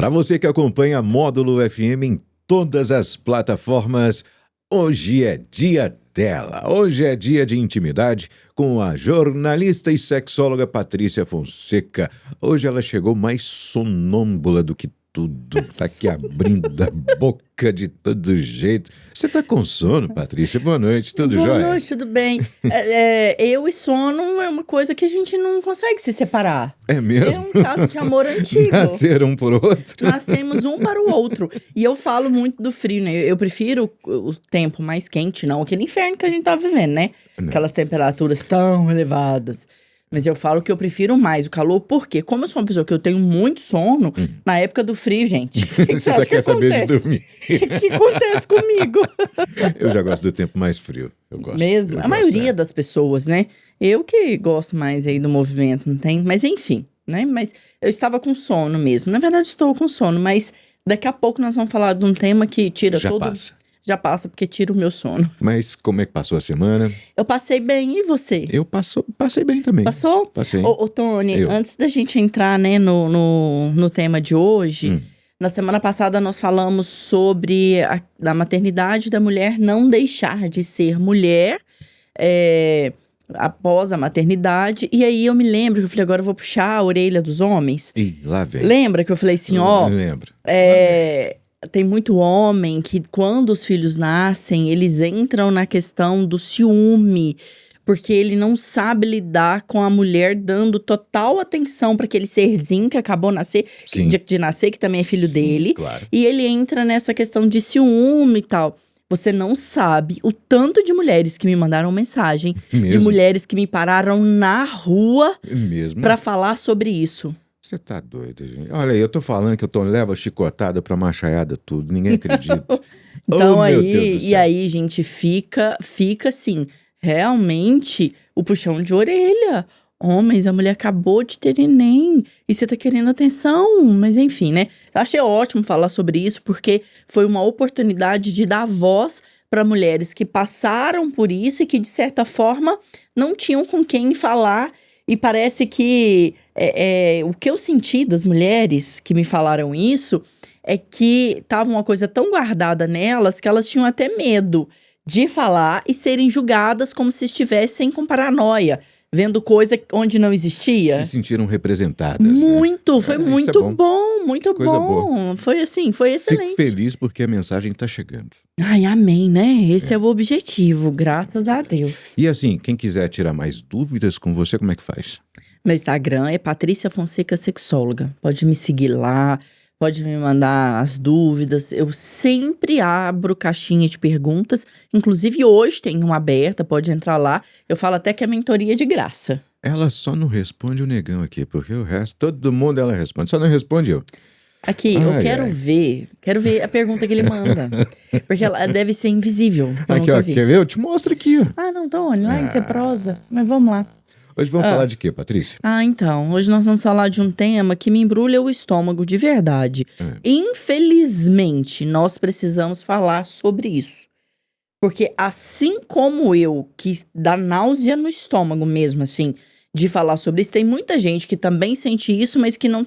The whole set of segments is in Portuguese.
Para você que acompanha Módulo FM em todas as plataformas, hoje é dia dela. Hoje é dia de intimidade com a jornalista e sexóloga Patrícia Fonseca. Hoje ela chegou mais sonâmbula do que tudo. Tá aqui abrindo a boca de todo jeito. Você tá com sono, Patrícia? Boa noite, tudo jóia? Boa noite, tudo bem. Eu e sono é uma coisa que a gente não consegue se separar. É mesmo? É um caso de amor antigo. Nasceram um por outro? Nascemos um para o outro. E eu falo muito do frio, né? Eu prefiro o tempo mais quente, não aquele inferno que a gente tá vivendo, né? Não. Aquelas temperaturas tão elevadas. Mas eu falo que eu prefiro mais o calor, porque como eu sou uma pessoa que eu tenho muito sono, na época do frio, gente... Você só quer saber de dormir. O que acontece comigo? Eu já gosto do tempo mais frio. Eu gosto. Mesmo? A maioria das pessoas, né? Eu que gosto mais aí do movimento, não tem? Mas enfim, né? Mas eu estava com sono mesmo. Na verdade, estou com sono, mas daqui a pouco nós vamos falar de um tema que tira Já todo... passa. Já passa, porque tira o meu sono. Mas como é que passou a semana? Eu passei bem, e você? Eu passei bem também. Passou? Passei. Ô, Tony, Eu. antes da gente entrar, né, no tema de hoje, na semana passada nós falamos sobre a maternidade da mulher não deixar de ser mulher após a maternidade. E aí eu me lembro que eu falei, agora eu vou puxar a orelha dos homens. Ih, lá vem. Lembra que eu falei assim, ó... Eu lembro. Tem muito homem que, quando os filhos nascem, eles entram na questão do ciúme, porque ele não sabe lidar com a mulher dando total atenção para aquele serzinho que acabou Sim. de nascer, que também é filho Sim, dele. claro. E ele entra nessa questão de ciúme e tal. Você não sabe o tanto de mulheres que me mandaram mensagem, de Mesmo? mulheres que me pararam na rua Mesmo? para falar sobre isso. Você tá doido, gente. Olha aí, eu tô falando que eu levo a chicotada pra machaiada tudo. Ninguém acredita. Então Oh, meu Deus do aí, céu. e aí, gente, fica assim, realmente, o puxão de orelha. Homens, a mulher acabou de ter neném e você tá querendo atenção, mas enfim, né? Eu achei ótimo falar sobre isso, porque foi uma oportunidade de dar voz para mulheres que passaram por isso e que, de certa forma, não tinham com quem falar. E parece que o que eu senti das mulheres que me falaram isso é que tava uma coisa tão guardada nelas que elas tinham até medo de falar e serem julgadas como se estivessem com paranoia, vendo coisa onde não existia. Se sentiram representadas. Muito, foi isso é muito bom. bom, muito Coisa bom. Foi assim, foi Fico excelente. feliz porque a mensagem tá chegando. Ai, amém, né? Esse é o objetivo, graças a Deus. E assim, quem quiser tirar mais dúvidas com você, como é que faz? Meu Instagram é Patrícia Fonseca Sexóloga. Pode me seguir lá, pode me mandar as dúvidas. Eu sempre abro caixinha de perguntas. Inclusive hoje tem uma aberta, pode entrar lá. Eu falo até que é mentoria de graça. Ela só não responde o negão aqui, porque o resto, todo mundo ela responde. Só não responde eu. Aqui, eu quero ver a pergunta que ele manda. Porque ela deve ser invisível. Eu Aqui, nunca ó, vi. quer ver? Eu te mostro aqui, ó. Ah, não, Tony, lá isso é prosa. Mas vamos lá. Hoje vamos falar de quê, Patrícia? Então, hoje nós vamos falar de um tema que me embrulha o estômago de verdade. Infelizmente, nós precisamos falar sobre isso. Porque assim como eu, que dá náusea no estômago mesmo, assim, de falar sobre isso, tem muita gente que também sente isso, mas que não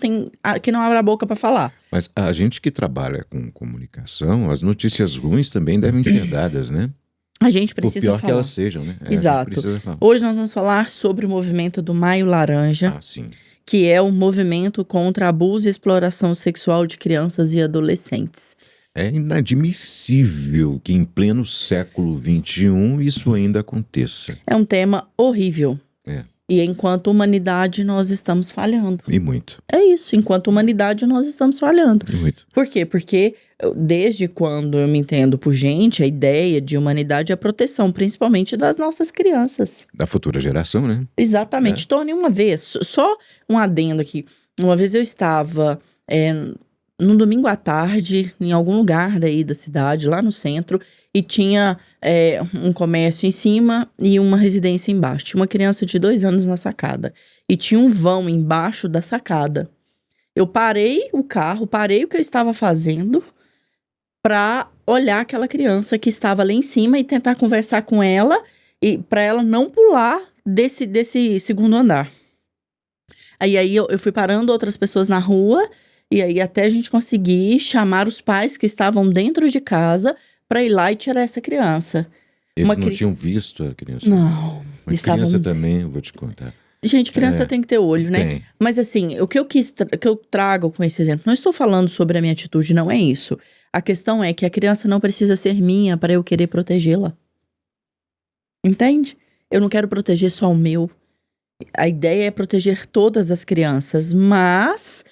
abre a boca pra falar. Mas a gente que trabalha com comunicação, as notícias ruins também devem ser dadas, né? A gente Por precisa pior falar. que elas sejam, né? A gente Exato. precisa falar. Hoje nós vamos falar sobre o movimento do Maio Laranja, Ah, sim. que é um movimento contra abuso e exploração sexual de crianças e adolescentes. É inadmissível que em pleno século XXI isso ainda aconteça. É um tema horrível. É. E enquanto humanidade nós estamos falhando. E muito. É isso, enquanto humanidade nós estamos falhando. E muito. Por quê? Porque desde quando eu me entendo por gente, a ideia de humanidade é a proteção, principalmente das nossas crianças. Da futura geração, né? Exatamente. Tony, uma vez, só um adendo aqui. Uma vez eu estava num domingo à tarde, em algum lugar daí da cidade, lá no centro, e tinha um comércio em cima e uma residência embaixo. Tinha uma criança de 2 anos na sacada. E tinha um vão embaixo da sacada. Eu parei o carro, parei o que eu estava fazendo para olhar aquela criança que estava lá em cima e tentar conversar com ela e para ela não pular desse segundo andar. Aí eu fui parando outras pessoas na rua E aí até a gente conseguir chamar os pais que estavam dentro de casa para ir lá e tirar essa criança. Eles não tinham visto a criança? Não. Mas criança também, eu vou te contar. Gente, criança tem que ter olho, né? Tem. Mas assim, o que eu trago com esse exemplo, não estou falando sobre a minha atitude, não é isso. A questão é que a criança não precisa ser minha para eu querer protegê-la. Entende? Eu não quero proteger só o meu. A ideia é proteger todas as crianças, mas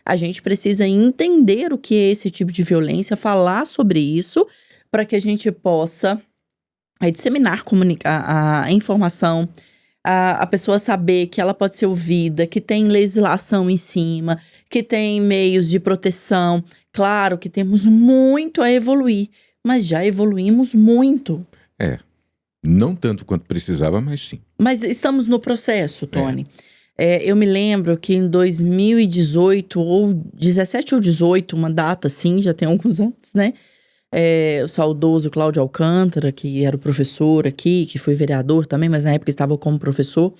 a gente precisa entender o que é esse tipo de violência, falar sobre isso, para que a gente possa disseminar a informação, a pessoa saber que ela pode ser ouvida, que tem legislação em cima, que tem meios de proteção. Claro que temos muito a evoluir, mas já evoluímos muito. Não tanto quanto precisava, mas sim. Mas estamos no processo, Tony. Eu me lembro que em 2018, ou 17 ou 18, uma data assim, já tem alguns anos, né? O saudoso Cláudio Alcântara, que era o professor aqui, que foi vereador também, mas na época estava como professor.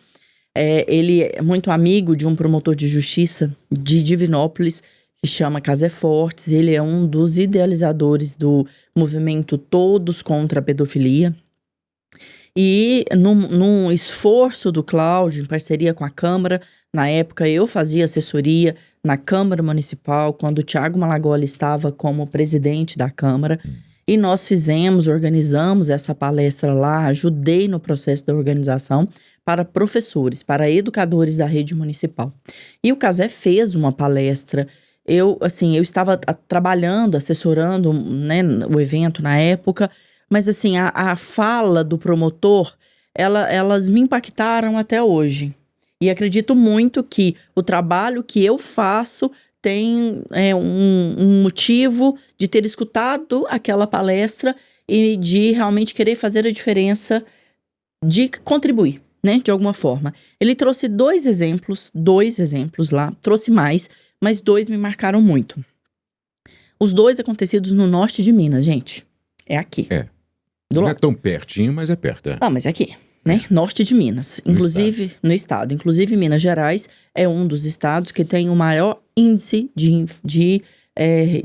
Ele é muito amigo de um promotor de justiça de Divinópolis, que chama Casé Fortes. Ele é um dos idealizadores do movimento Todos contra a Pedofilia. E num esforço do Cláudio, em parceria com a Câmara, na época eu fazia assessoria na Câmara Municipal, quando o Thiago Malagoli estava como presidente da Câmara, e nós organizamos essa palestra lá, ajudei no processo da organização para professores, para educadores da rede municipal. E o Casé fez uma palestra. Eu estava trabalhando, assessorando, né, o evento na época. Mas assim, a fala do promotor, elas me impactaram até hoje. E acredito muito que o trabalho que eu faço tem um motivo de ter escutado aquela palestra e de realmente querer fazer a diferença, de contribuir, né, de alguma forma. Ele trouxe dois exemplos lá, trouxe mais, mas dois me marcaram muito. Os dois acontecidos no norte de Minas, gente. É aqui. Não é tão pertinho, mas é perto. Ah, mas é aqui, né? Norte de Minas. Inclusive, no estado. Inclusive, Minas Gerais é um dos estados que tem o maior índice de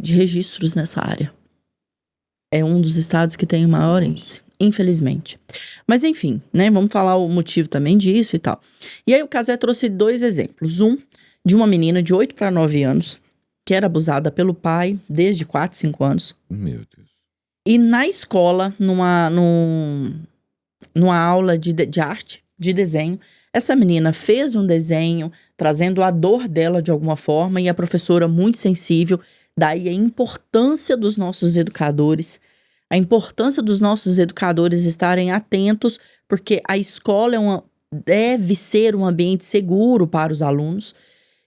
registros nessa área. É um dos estados que tem o maior índice, infelizmente. Mas enfim, né? Vamos falar o motivo também disso e tal. E aí o Casé trouxe dois exemplos. Um, de uma menina de 8 para 9 anos, que era abusada pelo pai desde 4, 5 anos. Meu Deus. E na escola, numa aula de arte, de desenho, essa menina fez um desenho trazendo a dor dela de alguma forma, e a professora, muito sensível, daí a importância dos nossos educadores, estarem atentos, porque a escola deve ser um ambiente seguro para os alunos.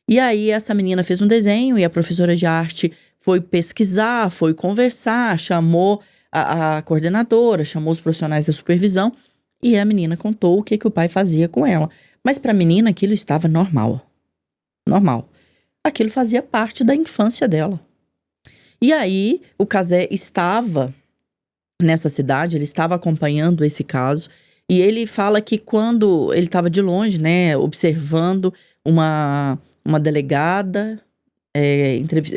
E aí essa menina fez um desenho e a professora de arte foi pesquisar, foi conversar, chamou a coordenadora, chamou os profissionais da supervisão, e a menina contou o que o pai fazia com ela. Mas para a menina aquilo estava normal. Normal. Aquilo fazia parte da infância dela. E aí o Casé estava nessa cidade, ele estava acompanhando esse caso, e ele fala que quando ele estava de longe, né, observando uma delegada,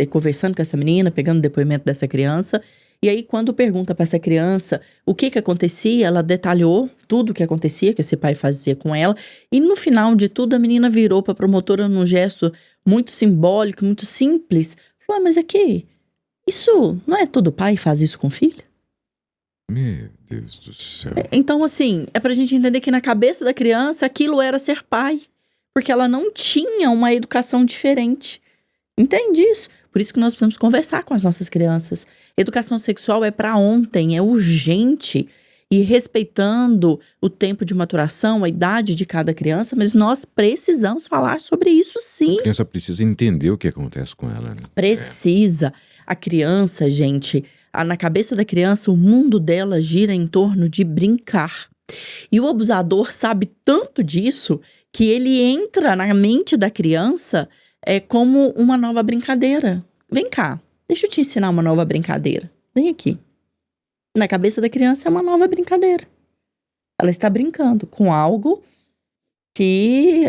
conversando com essa menina, pegando o depoimento dessa criança. E aí, quando pergunta para essa criança o que acontecia, ela detalhou tudo o que acontecia, que esse pai fazia com ela. E no final de tudo, a menina virou para a promotora num gesto muito simbólico, muito simples. Falou, mas aqui, isso não é todo pai faz isso com o filho? Meu Deus do céu. Então, assim, é pra gente entender que na cabeça da criança, aquilo era ser pai. Porque ela não tinha uma educação diferente. Entende isso? Por isso que nós precisamos conversar com as nossas crianças. Educação sexual é para ontem, é urgente. E respeitando o tempo de maturação, a idade de cada criança, mas nós precisamos falar sobre isso sim. A criança precisa entender o que acontece com ela, né? Precisa. A criança, gente, na cabeça da criança, o mundo dela gira em torno de brincar. E o abusador sabe tanto disso que ele entra na mente da criança como uma nova brincadeira. Vem cá, deixa eu te ensinar uma nova brincadeira. Vem aqui. Na cabeça da criança é uma nova brincadeira. Ela está brincando com algo que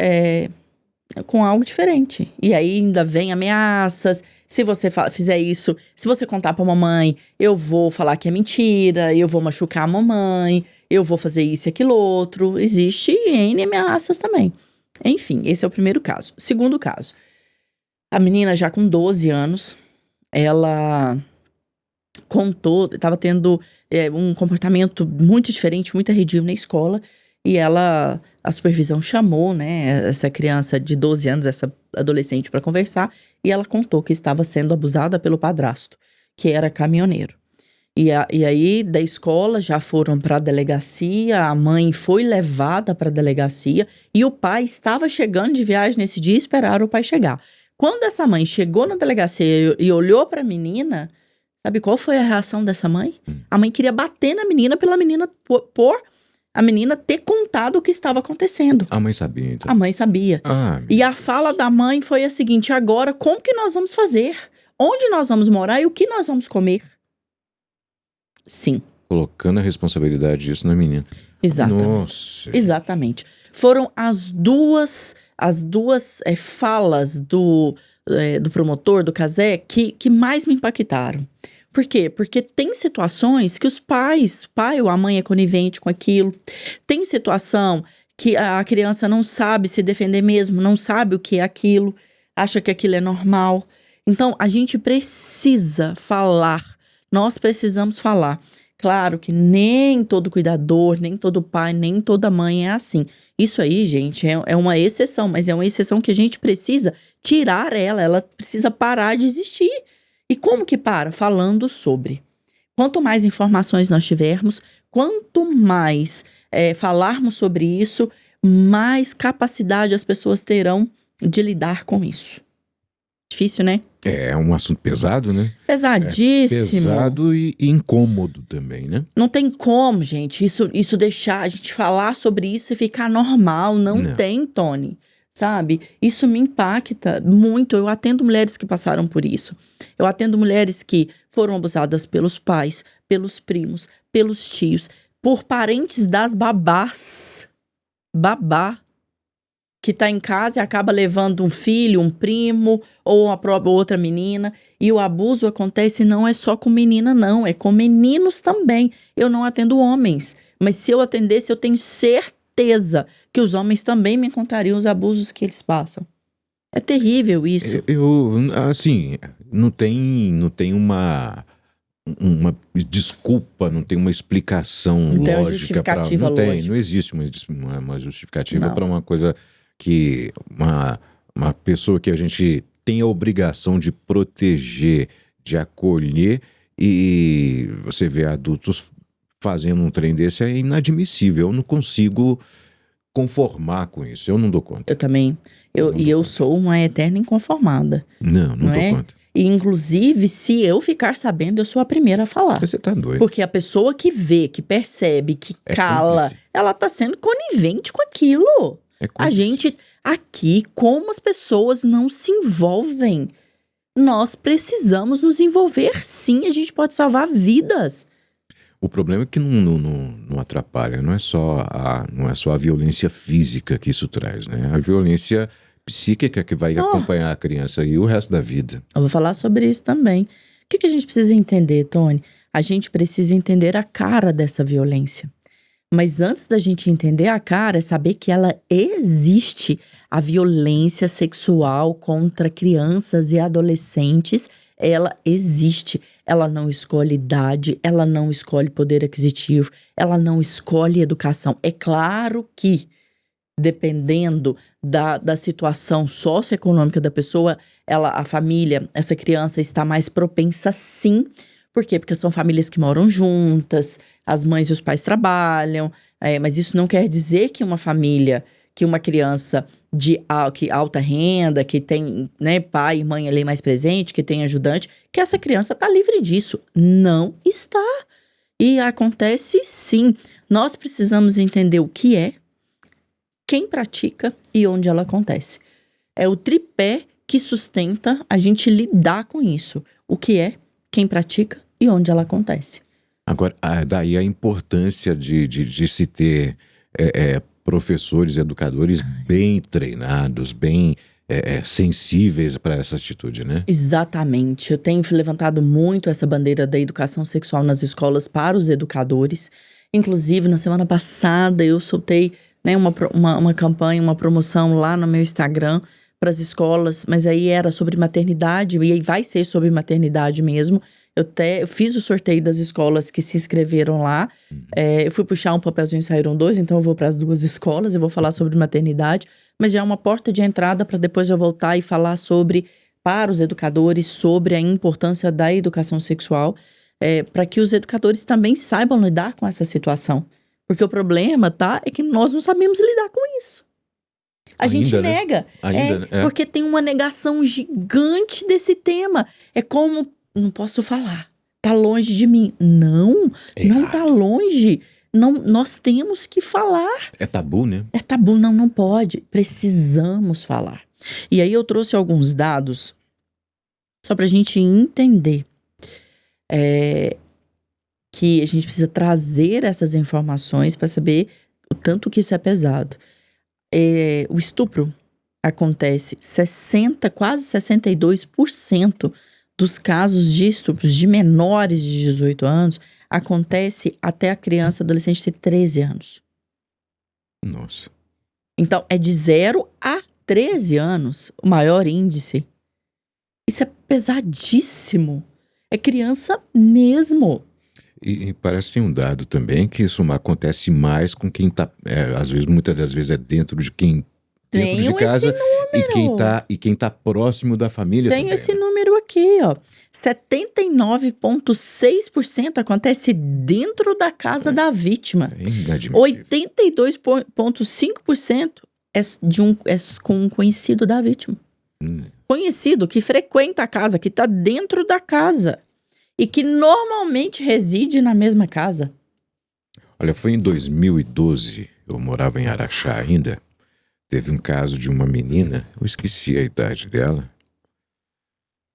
com algo diferente. E aí ainda vem ameaças. Se você fizer isso, se você contar pra mamãe, eu vou falar que é mentira, eu vou machucar a mamãe, eu vou fazer isso e aquilo outro. Existe N ameaças também. Enfim, esse é o primeiro caso. Segundo caso, a menina já com 12 anos, ela contou, estava tendo um comportamento muito diferente, muito arredio na escola. E a supervisão chamou, né, essa criança de 12 anos, essa adolescente, para conversar. E ela contou que estava sendo abusada pelo padrasto, que era caminhoneiro. E aí, da escola, já foram para a delegacia, a mãe foi levada para a delegacia. E o pai estava chegando de viagem nesse dia e esperaram o pai chegar. Quando essa mãe chegou na delegacia e olhou para a menina, sabe qual foi a reação dessa mãe? A mãe queria bater na menina pela menina por a menina ter contado o que estava acontecendo. A mãe sabia, então. A mãe sabia. E a fala da mãe foi a seguinte: agora, como que nós vamos fazer? Onde nós vamos morar e o que nós vamos comer? Sim. Colocando a responsabilidade disso na menina. Exatamente. Nossa. Exatamente. Foram as duas falas do promotor, do Cazé, que mais me impactaram. Por quê? Porque tem situações que os pais, o pai ou a mãe é conivente com aquilo. Tem situação que a criança não sabe se defender mesmo, não sabe o que é aquilo, acha que aquilo é normal. Então, a gente precisa falar. Nós precisamos falar. Claro que nem todo cuidador, nem todo pai, nem toda mãe é assim. Isso aí, gente, é uma exceção, mas é uma exceção que a gente precisa tirar ela precisa parar de existir. E como que para? Falando sobre. Quanto mais informações nós tivermos, quanto mais falarmos sobre isso, mais capacidade as pessoas terão de lidar com isso. Difícil, né? É um assunto pesado, né? Pesadíssimo. Pesado e incômodo também, né? Não tem como, gente, isso deixar a gente falar sobre isso e ficar normal. Não tem, Tony. Sabe? Isso me impacta muito. Eu atendo mulheres que passaram por isso. Eu atendo mulheres que foram abusadas pelos pais, pelos primos, pelos tios, por parentes das babás. Babá. Que tá em casa e acaba levando um filho, um primo ou uma outra menina. E o abuso acontece não é só com menina, não. É com meninos também. Eu não atendo homens. Mas se eu atendesse, eu tenho certeza que os homens também me contariam os abusos que eles passam. É terrível isso. Assim, não tem uma desculpa, não tem uma explicação não tem lógica. Uma justificativa lógica. Não existe uma justificativa para uma coisa que uma pessoa que a gente tem a obrigação de proteger, de acolher, e você vê adultos fazendo um trem desse, é inadmissível. Eu não consigo conformar com isso, eu não dou conta. Eu também. Eu sou uma eterna inconformada. Não dou conta. E, inclusive, se eu ficar sabendo, eu sou a primeira a falar. Você tá doido. Porque a pessoa que vê, que percebe, que cala, cúmplice. Ela tá sendo conivente com aquilo. A gente, aqui, como as pessoas não se envolvem, nós precisamos nos envolver sim, a gente pode salvar vidas. O problema é que não atrapalha, não é só a violência física que isso traz, né? A violência psíquica que vai acompanhar a criança e o resto da vida. Eu vou falar sobre isso também. O que a gente precisa entender, Tony? A gente precisa entender a cara dessa violência. Mas antes da gente entender a cara, é saber que ela existe. A violência sexual contra crianças e adolescentes, ela existe. Ela não escolhe idade, ela não escolhe poder aquisitivo, ela não escolhe educação. É claro que, dependendo da situação socioeconômica da pessoa, a família, essa criança está mais propensa sim. Por quê? Porque são famílias que moram juntas, as mães e os pais trabalham, mas isso não quer dizer que uma família, que uma criança de alta renda, que tem pai e mãe ali mais presente, que tem ajudante, que essa criança está livre disso. Não está. E acontece sim. Nós precisamos entender o que é, quem pratica e onde ela acontece. É o tripé que sustenta a gente lidar com isso. O que é, quem pratica e onde ela acontece. Agora, daí a importância de se ter professores, educadores bem treinados, bem sensíveis para essa atitude, né? Exatamente. Eu tenho levantado muito essa bandeira da educação sexual nas escolas para os educadores. Inclusive, na semana passada, eu soltei, né, uma campanha, uma promoção lá no meu Instagram para as escolas, mas aí era sobre maternidade, e aí vai ser sobre maternidade mesmo. Eu fiz o sorteio das escolas que se inscreveram lá. Eu fui puxar um papelzinho, saíram 2, então eu vou para as 2 escolas e vou falar sobre maternidade. Mas já é uma porta de entrada para depois eu voltar e falar para os educadores, sobre a importância da educação sexual, para que os educadores também saibam lidar com essa situação. Porque o problema, é que nós não sabemos lidar com isso. A gente nega. Porque tem uma negação gigante desse tema. É como... Não posso falar. Tá longe de mim. Não tá longe. Não, nós temos que falar. É tabu, né? É tabu, não pode. Precisamos falar. E aí eu trouxe alguns dados só pra gente entender que a gente precisa trazer essas informações para saber o tanto que isso é pesado. O estupro acontece quase 62% dos casos de estupros de menores de 18 anos acontece até a criança adolescente ter 13 anos. Nossa. Então, é de 0 a 13 anos o maior índice. Isso é pesadíssimo. É criança mesmo. E parece que tem um dado também que isso acontece mais com quem tá, muitas das vezes é dentro de casa e quem tá próximo da família. Tem também, esse né? número aqui, ó. 79,6% acontece dentro da casa da vítima. É inadmissível. 82,5% é com um conhecido da vítima. Conhecido que frequenta a casa, que tá dentro da casa. E que normalmente reside na mesma casa. Olha, foi em 2012, eu morava em Araxá ainda, teve um caso de uma menina, eu esqueci a idade dela,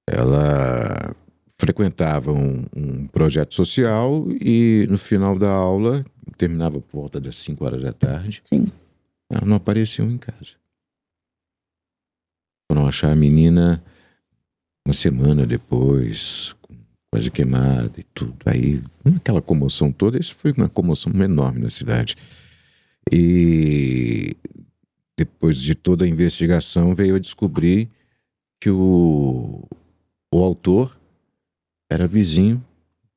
ela frequentava um projeto social e no final da aula, terminava por volta das 5 horas da tarde, Sim. ela não apareceu em casa. Foram achar a menina uma semana depois, quase queimada e tudo. Aí, aquela comoção toda, isso foi uma comoção enorme na cidade. E depois de toda a investigação, veio a descobrir que o autor era vizinho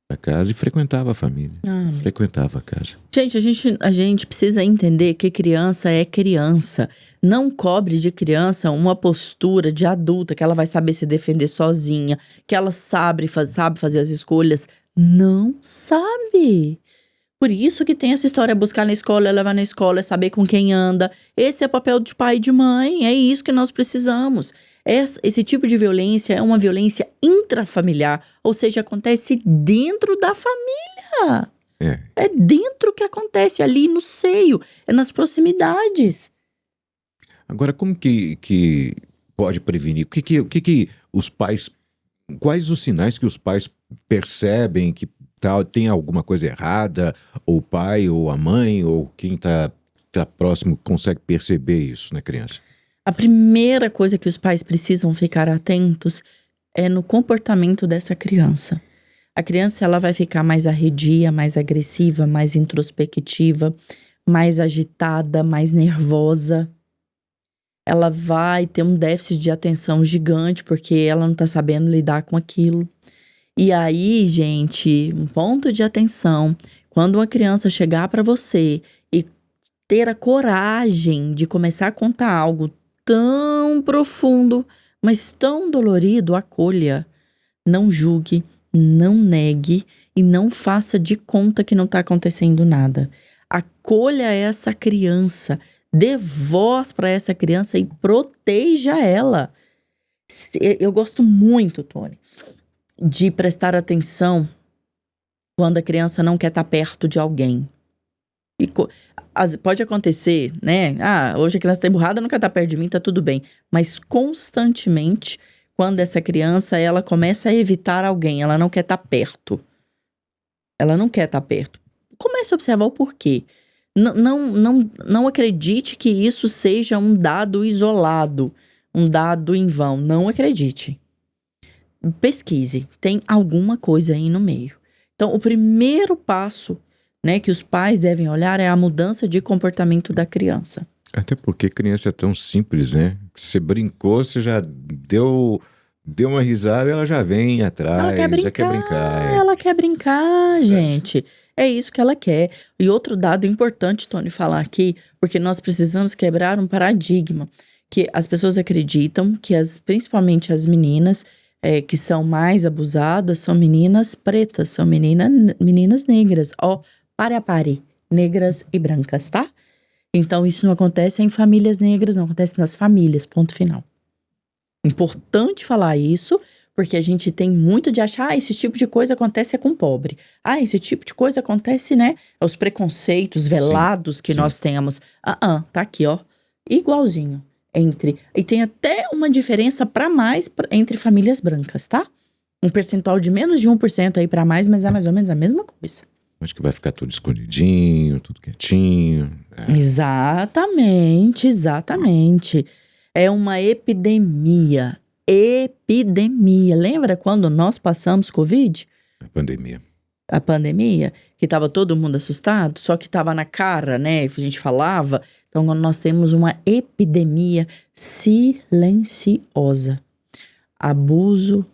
da casa e frequentava a família. Frequentava a casa. Gente, a gente precisa entender que criança é criança. Não cobre de criança uma postura de adulta, que ela vai saber se defender sozinha, que ela sabe fazer as escolhas. Não sabe. Por isso que tem essa história, buscar na escola, levar na escola, saber com quem anda. Esse é o papel de pai e de mãe, é isso que nós precisamos. Esse tipo de violência é uma violência intrafamiliar, ou seja, acontece dentro da família. É dentro que acontece, ali no seio, é nas proximidades. Agora, como que pode prevenir? O que os pais... Quais os sinais que os pais percebem que tem alguma coisa errada? Ou o pai, ou a mãe, ou quem tá próximo consegue perceber isso na criança? A primeira coisa que os pais precisam ficar atentos é no comportamento dessa criança. A criança, ela vai ficar mais arredia, mais agressiva, mais introspectiva, mais agitada, mais nervosa. Ela vai ter um déficit de atenção gigante, porque ela não tá sabendo lidar com aquilo. E aí, gente, um ponto de atenção, quando uma criança chegar para você e ter a coragem de começar a contar algo tão profundo, mas tão dolorido, acolha. Não julgue, não negue e não faça de conta que não está acontecendo nada. Acolha essa criança, dê voz para essa criança e proteja ela. Eu gosto muito, Tony, de prestar atenção quando a criança não quer estar perto de alguém. Pode acontecer, né? Hoje a criança está emburrada, não quer estar perto de mim, tá tudo bem. Mas constantemente, quando essa criança, ela começa a evitar alguém, ela não quer estar perto. Ela não quer estar perto. Comece a observar o porquê. Não acredite que isso seja um dado isolado, um dado em vão. Não acredite. Pesquise, tem alguma coisa aí no meio. Então, o primeiro passo, né, que os pais devem olhar é a mudança de comportamento da criança. Até porque criança é tão simples, né? Você brincou, você já deu uma risada e ela já vem atrás. Ela quer brincar, já quer brincar. ela quer brincar, gente. É isso que ela quer. E outro dado importante, Tony, falar aqui, porque nós precisamos quebrar um paradigma, que as pessoas acreditam que principalmente as meninas que são mais abusadas são meninas pretas, são meninas negras. Ó, pare, negras e brancas, tá? Então, isso não acontece em famílias negras, não acontece nas famílias, ponto final. Importante falar isso, porque a gente tem muito de achar, esse tipo de coisa acontece com pobre. Esse tipo de coisa acontece, né? Os preconceitos velados que nós temos. Tá aqui, ó. Igualzinho. E tem até uma diferença para mais entre famílias brancas, tá? Um percentual de menos de 1% aí para mais, mas é mais ou menos a mesma coisa. Acho que vai ficar tudo escondidinho, tudo quietinho. Exatamente. É uma epidemia. Lembra quando nós passamos Covid? A pandemia, que estava todo mundo assustado, só que estava na cara, né? A gente falava. Então, nós temos uma epidemia silenciosa. Abuso,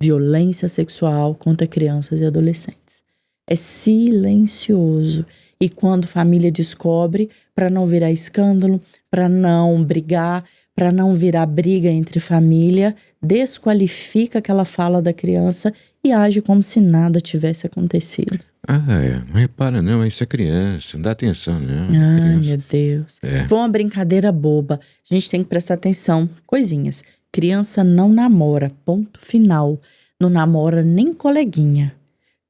violência sexual contra crianças e adolescentes. É silencioso. E quando a família descobre, para não virar escândalo, para não brigar, para não virar briga entre família, desqualifica aquela fala da criança e age como se nada tivesse acontecido. Não repara não, isso é criança, não dá atenção não. Meu Deus. Foi uma brincadeira boba. A gente tem que prestar atenção. Coisinhas. Criança não namora, ponto final. Não namora nem coleguinha.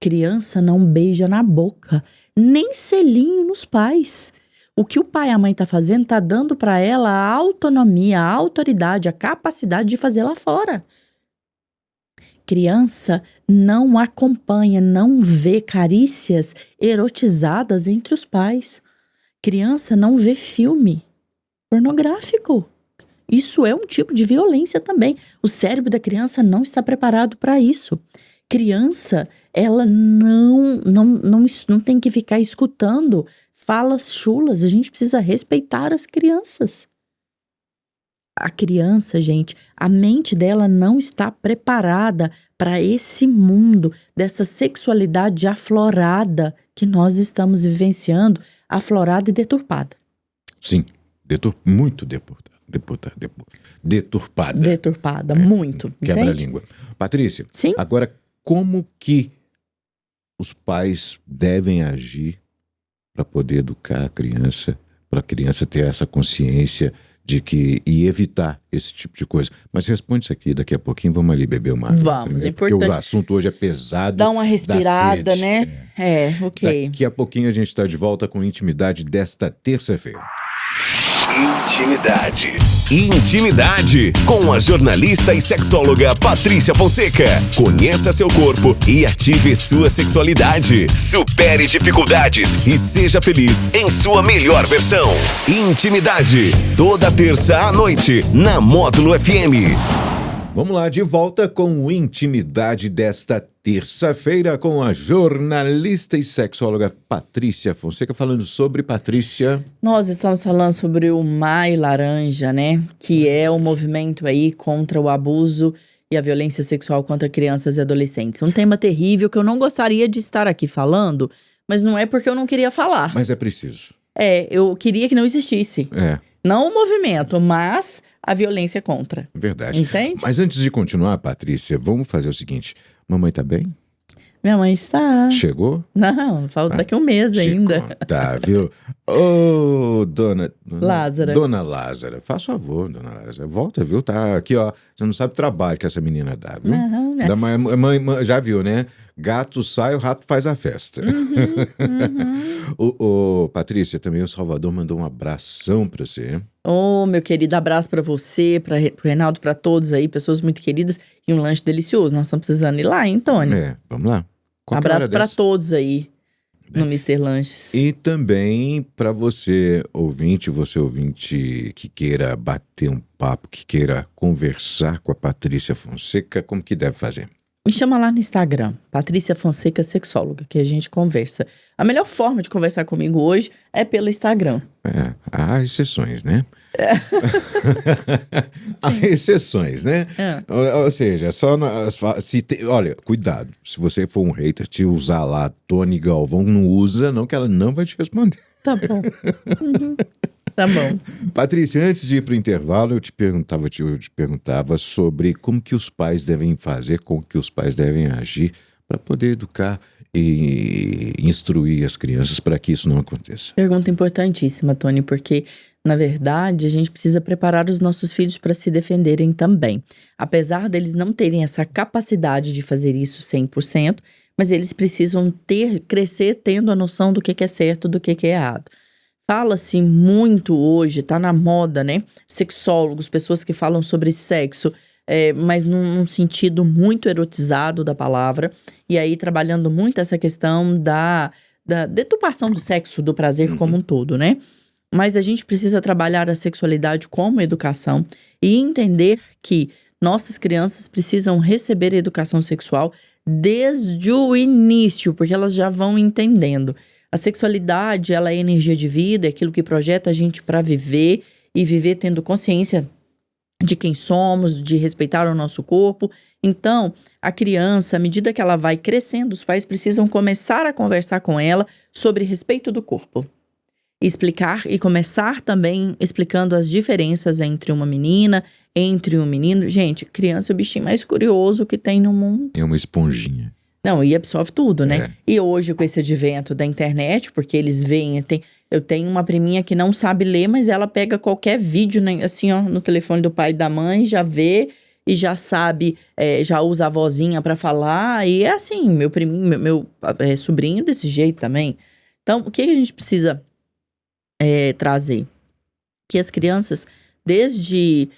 Criança não beija na boca, nem selinho nos pais. O que o pai e a mãe tá fazendo tá dando para ela a autonomia, a autoridade, a capacidade de fazer lá fora. Criança não acompanha, não vê carícias erotizadas entre os pais. Criança não vê filme pornográfico. Isso é um tipo de violência também. O cérebro da criança não está preparado para isso. Criança, ela não tem que ficar escutando falas chulas. A gente precisa respeitar as crianças. A criança, gente, a mente dela não está preparada para esse mundo dessa sexualidade aflorada que nós estamos vivenciando, aflorada e deturpada. Sim, muito deturpada. Deturpada, muito. Quebra entende? a língua. Patrícia, Sim? Agora, como que os pais devem agir para poder educar a criança, para a criança ter essa consciência e evitar esse tipo de coisa? Mas responde isso aqui, daqui a pouquinho vamos ali beber uma água. Vamos, é importante. Porque o assunto hoje é pesado. Dá uma respirada, né? Ok. Daqui a pouquinho a gente está de volta com Intimidade desta terça-feira. Intimidade com a jornalista e sexóloga Patrícia Fonseca. Conheça seu corpo e ative sua sexualidade. Supere dificuldades e seja feliz em sua melhor versão. Intimidade, toda terça à noite na Módulo FM. Vamos lá, de volta com o Intimidade desta terça-feira com a jornalista e sexóloga Patrícia Fonseca, falando sobre, Patrícia... Nós estamos falando sobre o Maio Laranja, né? Que é o movimento aí contra o abuso e a violência sexual contra crianças e adolescentes. Um tema terrível que eu não gostaria de estar aqui falando, mas não é porque eu não queria falar. Mas é preciso. Eu queria que não existisse. Não o movimento, mas a violência contra. Verdade. Entende? Mas antes de continuar, Patrícia, vamos fazer o seguinte. Mamãe tá bem? Minha mãe está. Chegou? Não, falta daqui um mês ainda. Tá, viu? Ô, dona Lázara. Dona Lázara, faz favor, dona Lázara. Volta, viu? Tá aqui, ó. Você não sabe o trabalho que essa menina dá, viu? Mãe, já viu, né? Gato sai, o rato faz a festa. Patrícia, também o Salvador mandou um abração pra você. Meu querido, abraço pra você, pro Reinaldo, pra todos aí, pessoas muito queridas, e um lanche delicioso. Nós estamos precisando ir lá, hein, Tony? Vamos lá. Abraço pra todos aí. né? No Mister Lanches. E também para você ouvinte que queira bater um papo, que queira conversar com a Patrícia Fonseca, como que deve fazer? Me chama lá no Instagram, Patrícia Fonseca Sexóloga, que a gente conversa. A melhor forma de conversar comigo hoje é pelo Instagram. Há exceções, né? Há exceções, né? Ou seja, olha, cuidado. Se você for um hater, te usar lá Tony Galvão, não usa, não, que ela não vai te responder. Tá bom. Tá bom. Patrícia, antes de ir para o intervalo, eu te perguntava sobre como que os pais devem fazer, como que os pais devem agir para poder educar e instruir as crianças para que isso não aconteça. Pergunta importantíssima, Tony, porque, na verdade, a gente precisa preparar os nossos filhos para se defenderem também. Apesar deles não terem essa capacidade de fazer isso 100%, mas eles precisam crescer tendo a noção do que é certo, do que é errado. Fala-se muito hoje, tá na moda, né? Sexólogos, pessoas que falam sobre sexo, mas num sentido muito erotizado da palavra. E aí trabalhando muito essa questão da deturpação do sexo, do prazer como um todo, né? Mas a gente precisa trabalhar a sexualidade como educação e entender que nossas crianças precisam receber educação sexual desde o início, porque elas já vão entendendo. A sexualidade, ela é energia de vida, é aquilo que projeta a gente para viver e viver tendo consciência de quem somos, de respeitar o nosso corpo. Então, a criança, à medida que ela vai crescendo, os pais precisam começar a conversar com ela sobre respeito do corpo. Explicar e começar também explicando as diferenças entre uma menina, entre um menino. Gente, criança é o bichinho mais curioso que tem no mundo. É uma esponjinha. Não, e absorve tudo, né? E hoje, com esse advento da internet, porque eles veem... Eu tenho uma priminha que não sabe ler, mas ela pega qualquer vídeo, né, assim, ó, no telefone do pai e da mãe, já vê e já sabe, já usa a vozinha pra falar. E é assim, meu priminho, meu sobrinho desse jeito também. Então, o que a gente precisa trazer? Que as crianças, desde...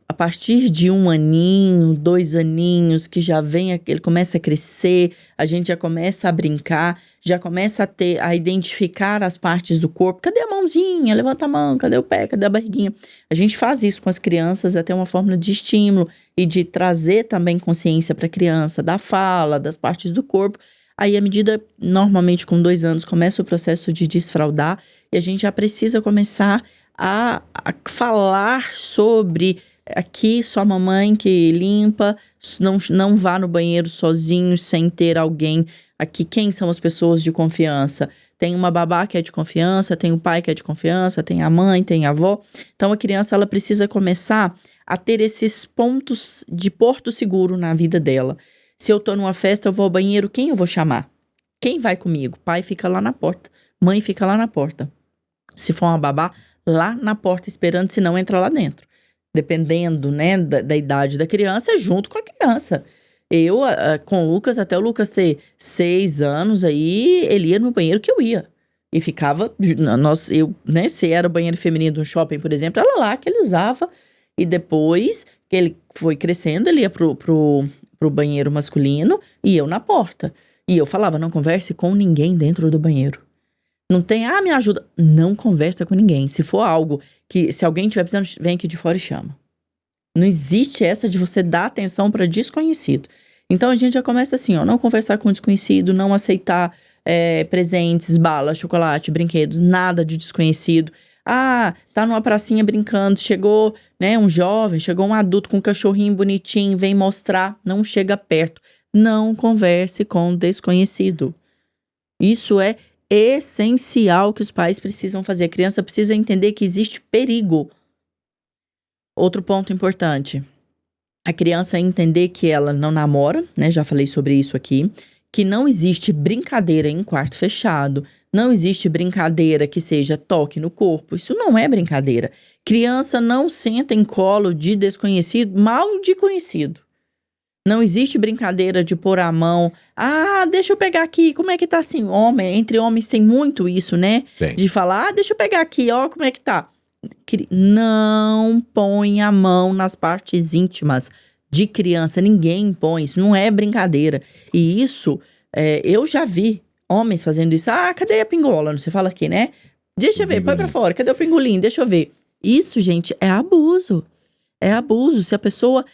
a partir de 1 aninho, 2 aninhos, que já vem, ele começa a crescer, a gente já começa a brincar, já começa a identificar as partes do corpo. Cadê a mãozinha? Levanta a mão. Cadê o pé? Cadê a barriguinha? A gente faz isso com as crianças, até uma forma de estímulo e de trazer também consciência para a criança da fala, das partes do corpo. Aí, à medida, normalmente com 2 anos, começa o processo de desfraldar e a gente já precisa começar a falar sobre... Aqui, só mamãe que limpa, não vá no banheiro sozinho, sem ter alguém. Aqui, quem são as pessoas de confiança? Tem uma babá que é de confiança, tem o pai que é de confiança, tem a mãe, tem a avó. Então, a criança, ela precisa começar a ter esses pontos de porto seguro na vida dela. Se eu tô numa festa, eu vou ao banheiro, quem eu vou chamar? Quem vai comigo? Pai fica lá na porta, mãe fica lá na porta. Se for uma babá, lá na porta esperando, se não entra lá dentro. Dependendo, né, da idade da criança, junto com a criança. Eu, com o Lucas, até o Lucas ter 6 anos, aí ele ia no banheiro que eu ia. E ficava, se era o banheiro feminino de um shopping, por exemplo, era lá que ele usava. E depois que ele foi crescendo, ele ia pro banheiro masculino e eu na porta. E eu falava, não converse com ninguém dentro do banheiro. Não tem, me ajuda. Não conversa com ninguém. Se for algo que, se alguém estiver precisando, vem aqui de fora e chama. Não existe essa de você dar atenção para desconhecido. Então, a gente já começa assim, não conversar com desconhecido, não aceitar presentes, bala, chocolate, brinquedos, nada de desconhecido. Tá numa pracinha brincando, chegou, né, um jovem, chegou um adulto com um cachorrinho bonitinho, vem mostrar, não chega perto. Não converse com desconhecido. Isso é essencial que os pais precisam fazer. A criança precisa entender que existe perigo. Outro ponto importante. A criança entender que ela não namora, né? Já falei sobre isso aqui. Que não existe brincadeira em quarto fechado. Não existe brincadeira que seja toque no corpo. Isso não é brincadeira. Criança não senta em colo de desconhecido, mal de conhecido. Não existe brincadeira de pôr a mão. Deixa eu pegar aqui. Como é que tá assim? Entre homens tem muito isso, né? Tem. De falar, deixa eu pegar aqui, como é que tá. Não põe a mão nas partes íntimas de criança. Ninguém põe. Isso não é brincadeira. E isso, eu já vi Homens fazendo isso. Ah, cadê a pingola? Não se fala aqui, né? Deixa eu ver, põe pra fora. Cadê o pingolim? Deixa eu ver. Isso, gente, é abuso. É abuso. Se a pessoa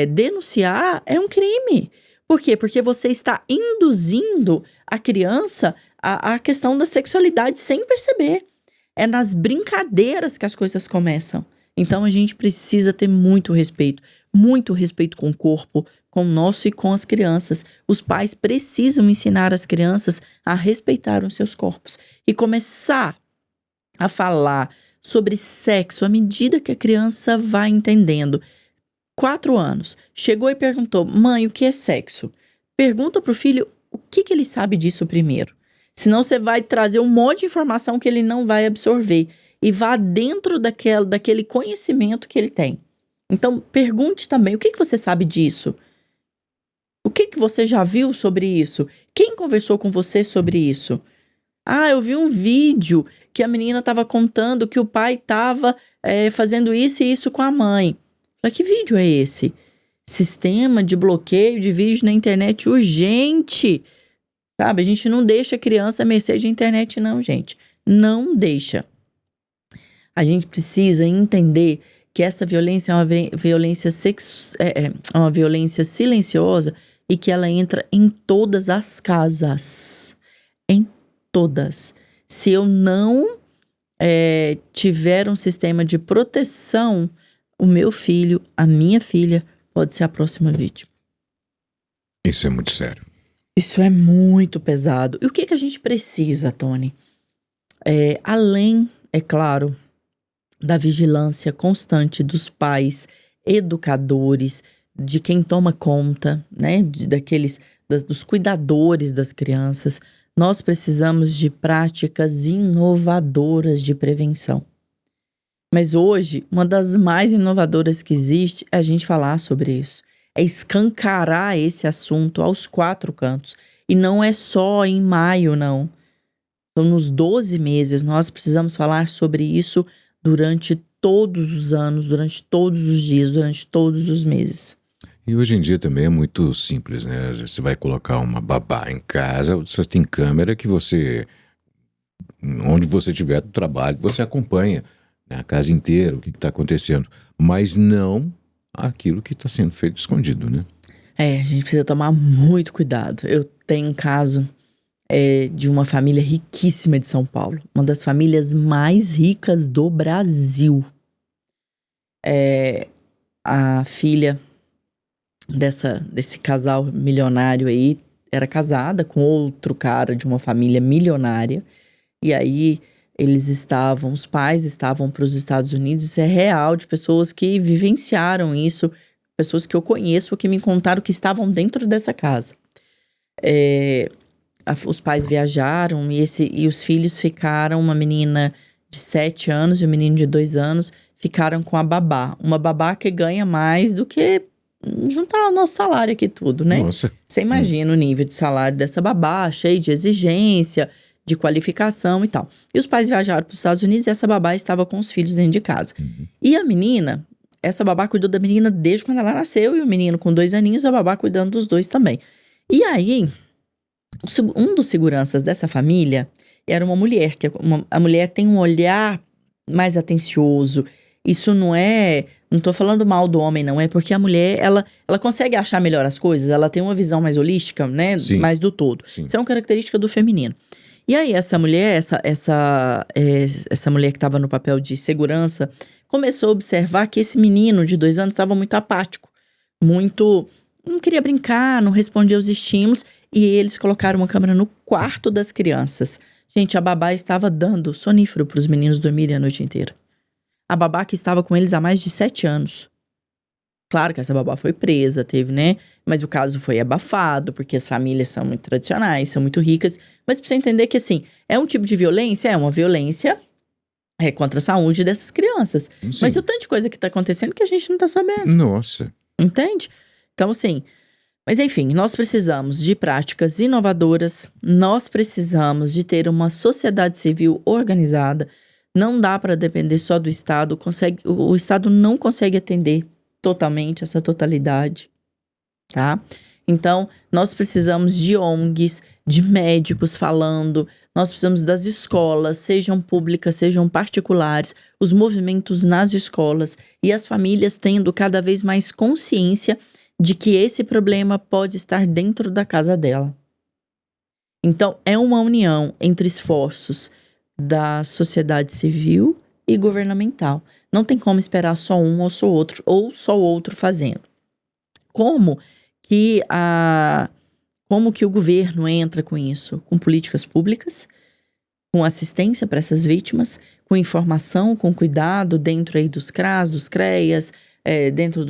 denunciar, é um crime. Por quê? Porque você está induzindo a criança à questão da sexualidade sem perceber. É nas brincadeiras que as coisas começam. Então, a gente precisa ter muito respeito com o corpo, com o nosso e com as crianças. Os pais precisam ensinar as crianças a respeitar os seus corpos e começar a falar sobre sexo à medida que a criança vai entendendo. 4 anos, chegou e perguntou: mãe, o que é sexo? Pergunta pro filho o que ele sabe disso primeiro. Senão você vai trazer um monte de informação que ele não vai absorver. E vá dentro daquele conhecimento que ele tem. Então, pergunte também, o que você sabe disso? O que você já viu sobre isso? Quem conversou com você sobre isso? Ah, eu vi um vídeo que a menina estava contando que o pai estava fazendo isso e isso com a mãe. Falei, que vídeo é esse? Sistema de bloqueio de vídeo na internet urgente. Sabe, a gente não deixa a criança à mercê de internet não, gente. Não deixa. A gente precisa entender que essa violência é uma violência uma violência silenciosa e que ela entra em todas as casas. Em todas. Se eu não tiver um sistema de proteção, o meu filho, a minha filha, pode ser a próxima vítima. Isso é muito sério. Isso é muito pesado. E o que a gente precisa, Tony? Além, é claro, da vigilância constante dos pais, educadores, de quem toma conta, né, dos cuidadores das crianças, nós precisamos de práticas inovadoras de prevenção. Mas hoje, uma das mais inovadoras que existe é a gente falar sobre isso. É escancarar esse assunto aos 4 cantos. E não é só em maio, não. Então, nos 12 meses, nós precisamos falar sobre isso durante todos os anos, durante todos os dias, durante todos os meses. E hoje em dia também é muito simples, né? Você vai colocar uma babá em casa, você tem câmera que onde você estiver do trabalho, você acompanha, né, a casa inteira, o que está acontecendo. Mas não aquilo que está sendo feito escondido, né? A gente precisa tomar muito cuidado. Eu tenho um caso de uma família riquíssima de São Paulo. Uma das famílias mais ricas do Brasil. A filha desse casal milionário aí era casada com outro cara de uma família milionária. E aí os pais estavam para os Estados Unidos. Isso é real, de pessoas que vivenciaram isso, pessoas que eu conheço, que me contaram que estavam dentro dessa casa. Os pais viajaram e os filhos ficaram, uma menina de 7 anos e um menino de 2 anos, ficaram com a babá. Uma babá que ganha mais do que juntar o nosso salário aqui tudo, né? Nossa. Você imagina o nível de salário dessa babá, cheio de exigência, de qualificação e tal. E os pais viajaram para os Estados Unidos e essa babá estava com os filhos dentro de casa. Uhum. E a menina, essa babá cuidou da menina desde quando ela nasceu, e o menino com 2 aninhos, a babá cuidando dos 2 também. E aí, um dos seguranças dessa família era uma mulher, a mulher tem um olhar mais atencioso. Isso não tô falando mal do homem, não, é porque a mulher, ela consegue achar melhor as coisas, ela tem uma visão mais holística, né, Sim. mais do todo. Sim. Isso é uma característica do feminino. E aí essa mulher, essa mulher que estava no papel de segurança, começou a observar que esse menino de 2 anos estava muito apático, não queria brincar, não respondia aos estímulos, e eles colocaram uma câmera no quarto das crianças. Gente, a babá estava dando sonífero para os meninos dormirem a noite inteira. A babá que estava com eles há mais de 7 anos. Claro que essa babá foi presa, teve, né? Mas o caso foi abafado, porque as famílias são muito tradicionais, são muito ricas. Mas pra você entender que, assim, é um tipo de violência, é uma violência contra a saúde dessas crianças. Sim. Mas e o tanto de coisa que tá acontecendo que a gente não tá sabendo. Nossa. Entende? Então, assim... Mas, enfim, nós precisamos de práticas inovadoras. Nós precisamos de ter uma sociedade civil organizada. Não dá para depender só do Estado. O Estado não consegue atender totalmente essa totalidade, tá? Então, nós precisamos de ONGs, de médicos falando, nós precisamos das escolas, sejam públicas, sejam particulares, os movimentos nas escolas e as famílias tendo cada vez mais consciência de que esse problema pode estar dentro da casa dela. Então, é uma união entre esforços da sociedade civil e governamental. Não tem como esperar só um ou só o outro fazendo. Como que o governo entra com isso? Com políticas públicas, com assistência para essas vítimas, com informação, com cuidado dentro aí dos CRAS, dos CREAS, dentro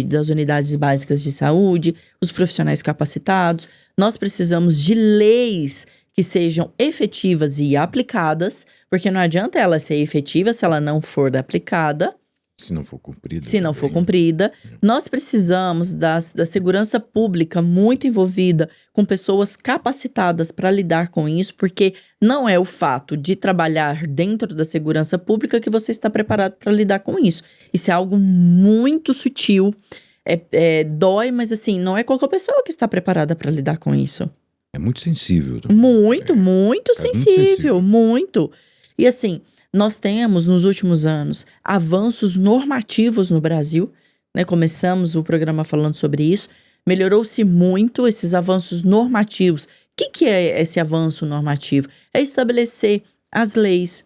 das unidades básicas de saúde, os profissionais capacitados. Nós precisamos de leis que sejam efetivas e aplicadas, porque não adianta ela ser efetiva se ela não for aplicada. Se não for cumprida. Se não for cumprida. Nós precisamos da segurança pública muito envolvida, com pessoas capacitadas para lidar com isso, porque não é o fato de trabalhar dentro da segurança pública que você está preparado para lidar com isso. Isso é algo muito sutil, dói, mas assim, não é qualquer pessoa que está preparada para lidar com isso. É muito sensível. Muito sensível, muito. E assim, nós temos, nos últimos anos, avanços normativos no Brasil, né? Começamos o programa falando sobre isso. Melhorou-se muito esses avanços normativos. O que é esse avanço normativo? É estabelecer as leis,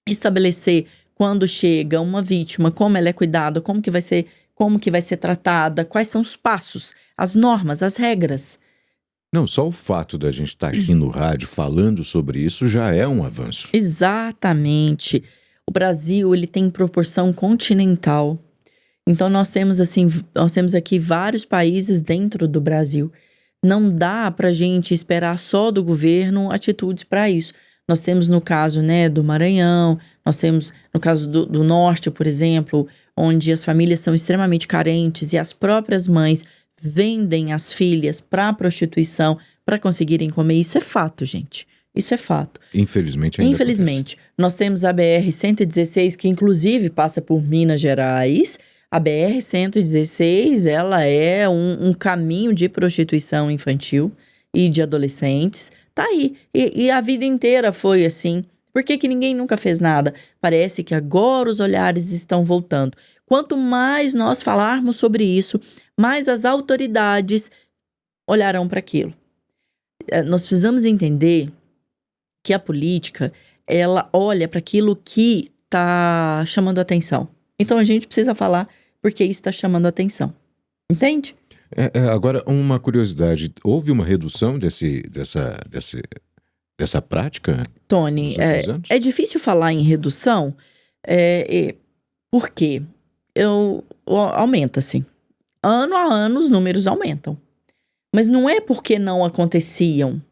estabelecer quando chega uma vítima, como ela é cuidada, como que vai ser tratada, quais são os passos, as normas, as regras. Não, só o fato da gente estar aqui no rádio falando sobre isso já é um avanço. Exatamente. O Brasil, ele tem proporção continental. Então, nós temos aqui vários países dentro do Brasil. Não dá pra gente esperar só do governo atitudes para isso. Nós temos no caso, né, do Maranhão, nós temos no caso do Norte, por exemplo, onde as famílias são extremamente carentes e as próprias mães vendem as filhas para prostituição para conseguirem comer. Isso é fato, gente. Isso é fato. Infelizmente ainda Infelizmente. Nós temos a BR-116, que inclusive passa por Minas Gerais. A BR-116, ela é um caminho de prostituição infantil e de adolescentes. Tá aí. E a vida inteira foi assim. Por que ninguém nunca fez nada? Parece que agora os olhares estão voltando. Quanto mais nós falarmos sobre isso, mais as autoridades olharão para aquilo. Nós precisamos entender que a política, ela olha para aquilo que está chamando atenção. Então a gente precisa falar porque isso está chamando atenção. Entende? Agora, uma curiosidade. Houve uma redução dessa prática? Tony, é difícil falar em redução. Por quê? Aumenta-se. Ano a ano os números aumentam. Mas não é porque não aconteciam,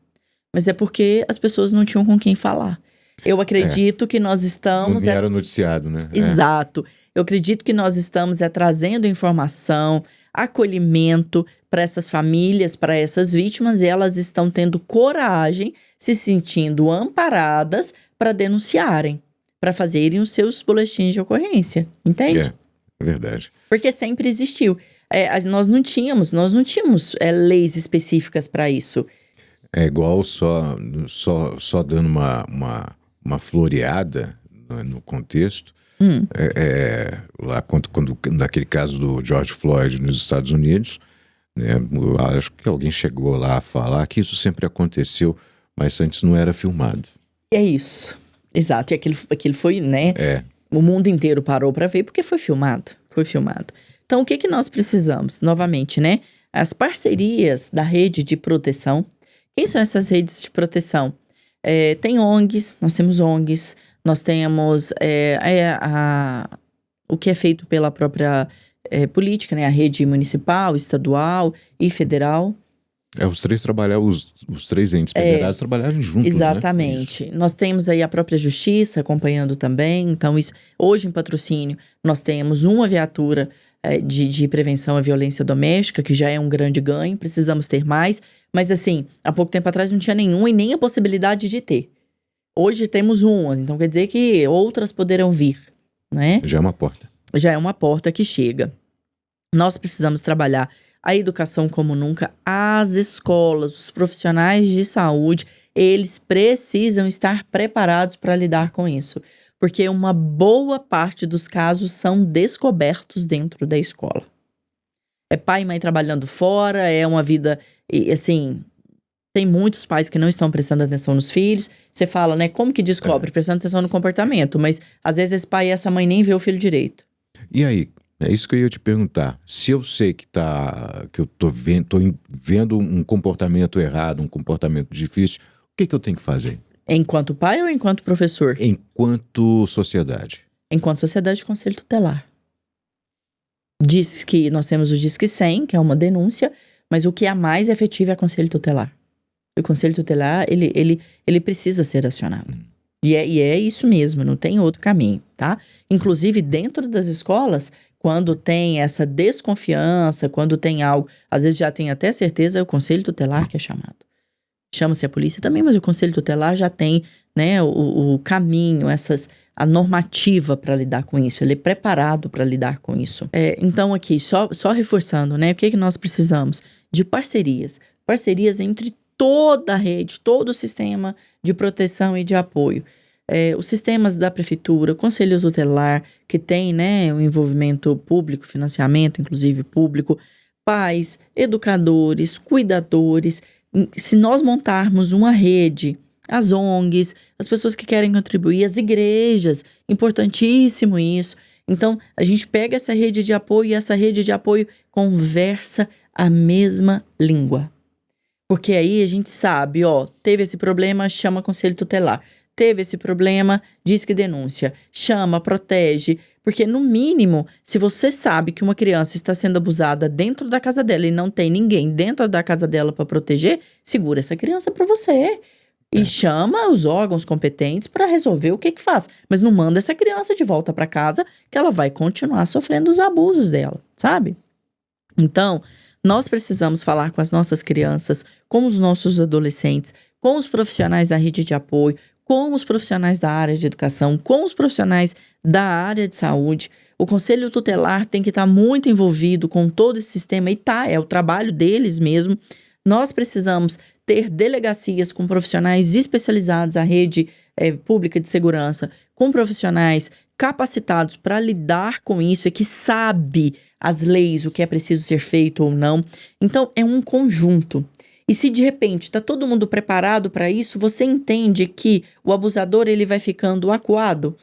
mas é porque as pessoas não tinham com quem falar. Eu acredito que nós estamos... Não era noticiado, né? Exato. Eu acredito que nós estamos trazendo informação, acolhimento para essas famílias, para essas vítimas, e elas estão tendo coragem, se sentindo amparadas para denunciarem, para fazerem os seus boletins de ocorrência. Entende? É verdade. Porque sempre existiu. Nós não tínhamos leis específicas para isso. É igual só dando uma floreada no contexto. Lá quando naquele caso do George Floyd nos Estados Unidos, né, eu acho que alguém chegou lá a falar que isso sempre aconteceu, mas antes não era filmado. É isso. Exato. E aquilo foi, né? O mundo inteiro parou para ver porque foi filmado. Foi filmado. Então, o que nós precisamos? Novamente, né? As parcerias da rede de proteção. Quem são essas redes de proteção? Tem ONGs, nós temos ONGs, nós temos o que é feito pela própria política, né? A rede municipal, estadual e federal. Os três entes federados trabalharam juntos, exatamente. Né? Nós temos aí a própria justiça acompanhando também. Então, hoje em Patrocínio, nós temos uma viatura de prevenção à violência doméstica, que já é um grande ganho. Precisamos ter mais. Mas, assim, há pouco tempo atrás não tinha nenhum e nem a possibilidade de ter. Hoje temos uma, então quer dizer que outras poderão vir, né? Já é uma porta. Já é uma porta que chega. Nós precisamos trabalhar a educação como nunca, as escolas, os profissionais de saúde, eles precisam estar preparados para lidar com isso. Porque uma boa parte dos casos são descobertos dentro da escola. É pai e mãe trabalhando fora, é uma vida, assim, tem muitos pais que não estão prestando atenção nos filhos. Você fala, né, como que descobre? Prestando atenção no comportamento, mas às vezes esse pai e essa mãe nem vê o filho direito. E aí? É isso que eu ia te perguntar. Se eu sei que eu tô vendo um comportamento errado, um comportamento difícil, o que eu tenho que fazer? Enquanto pai ou enquanto professor? Enquanto sociedade. Enquanto sociedade, conselho tutelar. Diz que nós temos o Disque 100, que é uma denúncia, mas o que é mais efetivo é conselho tutelar. O conselho tutelar, ele precisa ser acionado. E é isso mesmo, não tem outro caminho, tá? Inclusive, dentro das escolas, quando tem essa desconfiança, quando tem algo, às vezes já tem até certeza, é o conselho tutelar que é chamado. Chama-se a polícia também, mas o conselho tutelar já tem, né, o caminho, a normativa para lidar com isso. Ele é preparado para lidar com isso. Então, aqui, só reforçando, né, o que nós precisamos? De parcerias. Parcerias entre toda a rede, todo o sistema de proteção e de apoio. Os sistemas da prefeitura, o conselho tutelar, que tem, né, um envolvimento público, financiamento, inclusive público, pais, educadores, cuidadores. Se nós montarmos uma rede, as ONGs, as pessoas que querem contribuir, as igrejas, importantíssimo isso. Então, a gente pega essa rede de apoio e essa rede de apoio conversa a mesma língua. Porque aí a gente sabe, teve esse problema, chama conselho tutelar. Teve esse problema, diz que denúncia. Chama, protege. Porque, no mínimo, se você sabe que uma criança está sendo abusada dentro da casa dela e não tem ninguém dentro da casa dela para proteger, segura essa criança para você. E chama os órgãos competentes para resolver o que faz. Mas não manda essa criança de volta para casa, que ela vai continuar sofrendo os abusos dela, sabe? Então, nós precisamos falar com as nossas crianças, com os nossos adolescentes, com os profissionais da rede de apoio, com os profissionais da área de educação, com os profissionais da área de saúde. O conselho tutelar tem que estar muito envolvido com todo esse sistema e é o trabalho deles mesmo. Nós precisamos ter delegacias com profissionais especializados, a rede pública de segurança, com profissionais capacitados para lidar com isso e que sabe as leis, o que é preciso ser feito ou não. Então, é um conjunto. E se de repente está todo mundo preparado para isso, você entende que o abusador ele vai ficando acuado?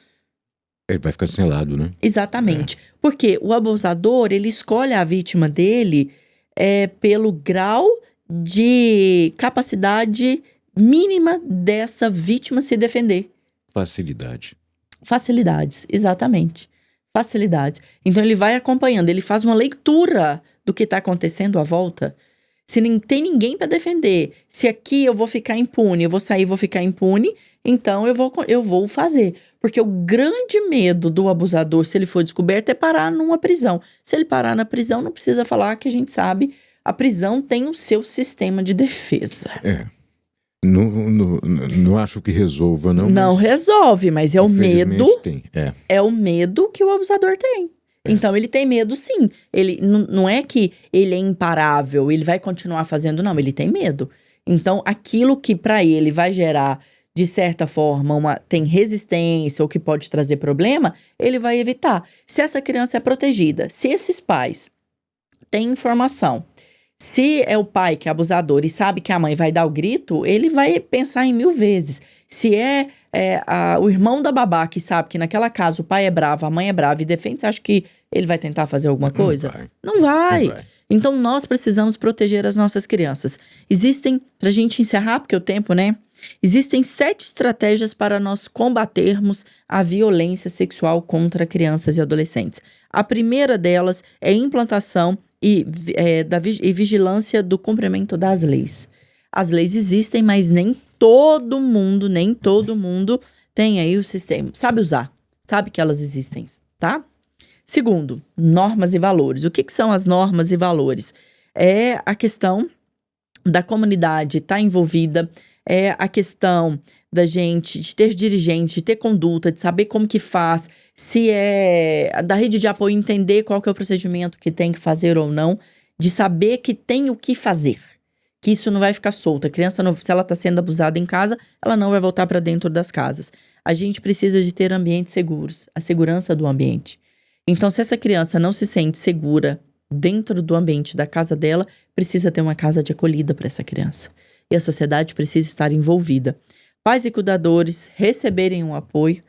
Ele vai ficar selado, né? Exatamente. Porque o abusador, ele escolhe a vítima dele pelo grau de capacidade mínima dessa vítima se defender. Facilidades, exatamente. Facilidades. Então ele vai acompanhando, ele faz uma leitura do que está acontecendo à volta. Se não tem ninguém para defender, se aqui eu vou ficar impune, eu vou sair e vou ficar impune, então eu vou fazer. Porque o grande medo do abusador, se ele for descoberto, é parar numa prisão. Se ele parar na prisão, não precisa falar que a gente sabe, a prisão tem o seu sistema de defesa. Não acho que resolva, não. Não resolve, mas é o medo. Tem. É o medo que o abusador tem. Então, ele tem medo, sim. Ele não é que ele é imparável, ele vai continuar fazendo, não. Ele tem medo. Então, aquilo que para ele vai gerar, de certa forma, tem resistência ou que pode trazer problema, ele vai evitar. Se essa criança é protegida, se esses pais têm informação, se é o pai que é abusador e sabe que a mãe vai dar o grito, ele vai pensar em 1000 vezes. Se o irmão da babá que sabe que naquela casa o pai é bravo, a mãe é brava e defende, você acha que ele vai tentar fazer alguma coisa? Não vai. Então, nós precisamos proteger as nossas crianças. Pra gente encerrar, porque o tempo, né? Existem 7 estratégias para nós combatermos a violência sexual contra crianças e adolescentes. A primeira delas é a implantação e vigilância do cumprimento das leis. As leis existem, mas nem todo mundo tem aí o sistema. Sabe usar, sabe que elas existem, tá? Segundo, normas e valores. O que são as normas e valores? É a questão da comunidade estar envolvida, é a questão da gente, de ter dirigente, de ter conduta, de saber como que faz, se é da rede de apoio entender qual que é o procedimento que tem que fazer ou não. de saber que tem o que fazer. Que isso não vai ficar solto. A criança, se ela está sendo abusada em casa, ela não vai voltar para dentro das casas. A gente precisa de ter ambientes seguros, a segurança do ambiente. Então, se essa criança não se sente segura dentro do ambiente da casa dela, precisa ter uma casa de acolhida para essa criança. E a sociedade precisa estar envolvida. Pais e cuidadores receberem um apoio,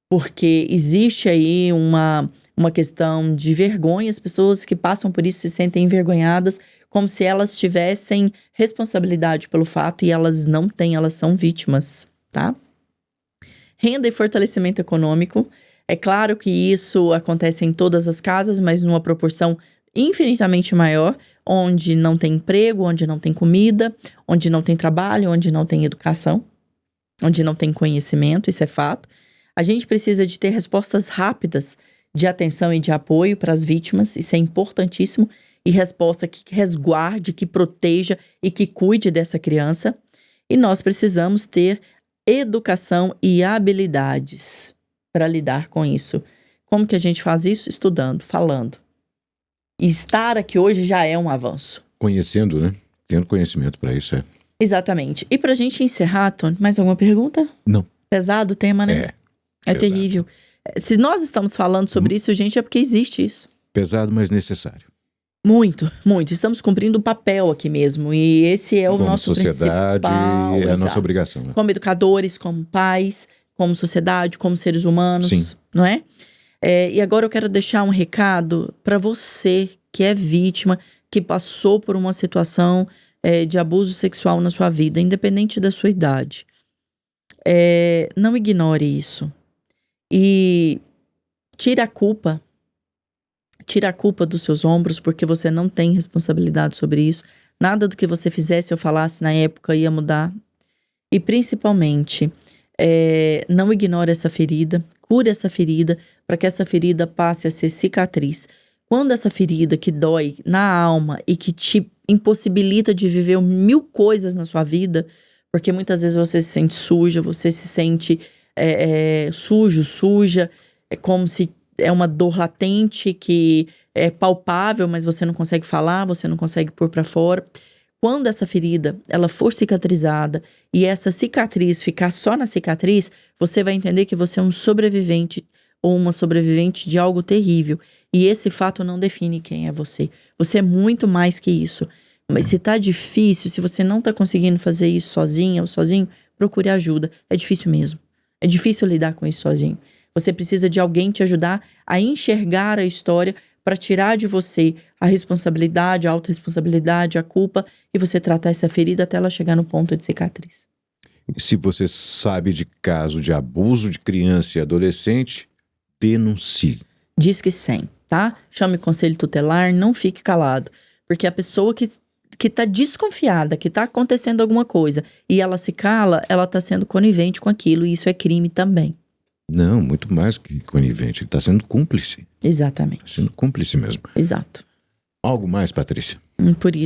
porque existe aí uma questão de vergonha. As pessoas que passam por isso se sentem envergonhadas, como se elas tivessem responsabilidade pelo fato, e elas não têm, elas são vítimas, tá? Renda e fortalecimento econômico. É claro que isso acontece em todas as casas, mas numa proporção infinitamente maior, onde não tem emprego, onde não tem comida, onde não tem trabalho, onde não tem educação, onde não tem conhecimento, isso é fato. A gente precisa de ter respostas rápidas de atenção e de apoio para as vítimas, isso é importantíssimo, e resposta que resguarde, que proteja e que cuide dessa criança. E nós precisamos ter educação e habilidades para lidar com isso. Como que a gente faz isso? Estudando, falando. E estar aqui hoje já é um avanço. Conhecendo, né? Tendo conhecimento para isso, é. Exatamente. E pra gente encerrar, Tony, mais alguma pergunta? Não. Pesado o tema, né? É terrível. Se nós estamos falando sobre isso, gente, é porque existe isso. Pesado, mas necessário. Muito, muito. Estamos cumprindo o papel aqui mesmo. E esse é o como nosso sociedade, principal... é a exato. nossa obrigação. Né? Como educadores, como pais, como sociedade, como seres humanos. Sim. Não é? E agora eu quero deixar um recado para você que é vítima, que passou por uma situação de abuso sexual na sua vida, independente da sua idade. Não ignore isso. E tire a culpa dos seus ombros, porque você não tem responsabilidade sobre isso. Nada do que você fizesse ou falasse na época ia mudar. E principalmente, não ignore essa ferida, cure essa ferida, para que essa ferida passe a ser cicatriz. Quando essa ferida que dói na alma e que te impossibilita de viver 1000 coisas na sua vida, porque muitas vezes você se sente suja, você se sente suja, é como se é uma dor latente que é palpável, mas você não consegue falar, você não consegue pôr pra fora. Quando essa ferida, ela for cicatrizada e essa cicatriz ficar só na cicatriz, você vai entender que você é um sobrevivente ou uma sobrevivente de algo terrível. E esse fato não define quem é você. Você é muito mais que isso. Mas se tá difícil, se você não tá conseguindo fazer isso sozinha ou sozinho, procure ajuda. É difícil mesmo. É difícil lidar com isso sozinho. Você precisa de alguém te ajudar a enxergar a história para tirar de você a responsabilidade, a autorresponsabilidade, a culpa, e você tratar essa ferida até ela chegar no ponto de cicatriz. Se você sabe de caso de abuso de criança e adolescente, denuncie. Disque 100, tá? Chame o conselho tutelar, não fique calado. Porque a pessoa que tá desconfiada, que tá acontecendo alguma coisa, e ela se cala, ela tá sendo conivente com aquilo, e isso é crime também. Não, muito mais que conivente. Ele está sendo cúmplice. Exatamente. Está sendo cúmplice mesmo. Exato. Algo mais, Patrícia?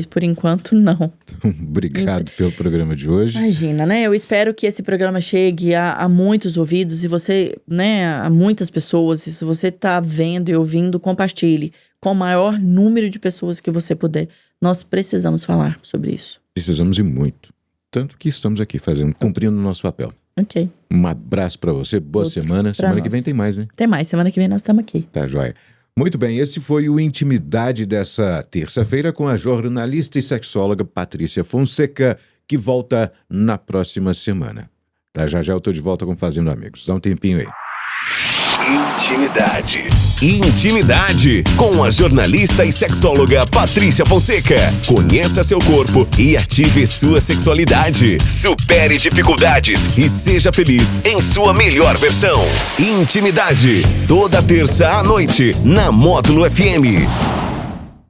Por enquanto, não. Obrigado pelo programa de hoje. Imagina, né? Eu espero que esse programa chegue a muitos ouvidos. E você, né, a muitas pessoas. E se você está vendo e ouvindo, compartilhe com o maior número de pessoas que você puder. Nós precisamos falar sobre isso. Precisamos e muito. Tanto que estamos aqui cumprindo o nosso papel. Ok. Um abraço pra você, boa semana. Semana que vem tem mais, né? Tem mais, semana que vem nós estamos aqui. Tá joia. Muito bem, esse foi o Intimidade dessa terça-feira com a jornalista e sexóloga Patrícia Fonseca, que volta na próxima semana. Tá, já eu tô de volta com Fazendo Amigos. Dá um tempinho aí. Intimidade com a jornalista e sexóloga Patrícia Fonseca. Conheça seu corpo e ative sua sexualidade. Supere dificuldades e seja feliz em sua melhor versão. Intimidade, toda terça à noite na Módulo FM.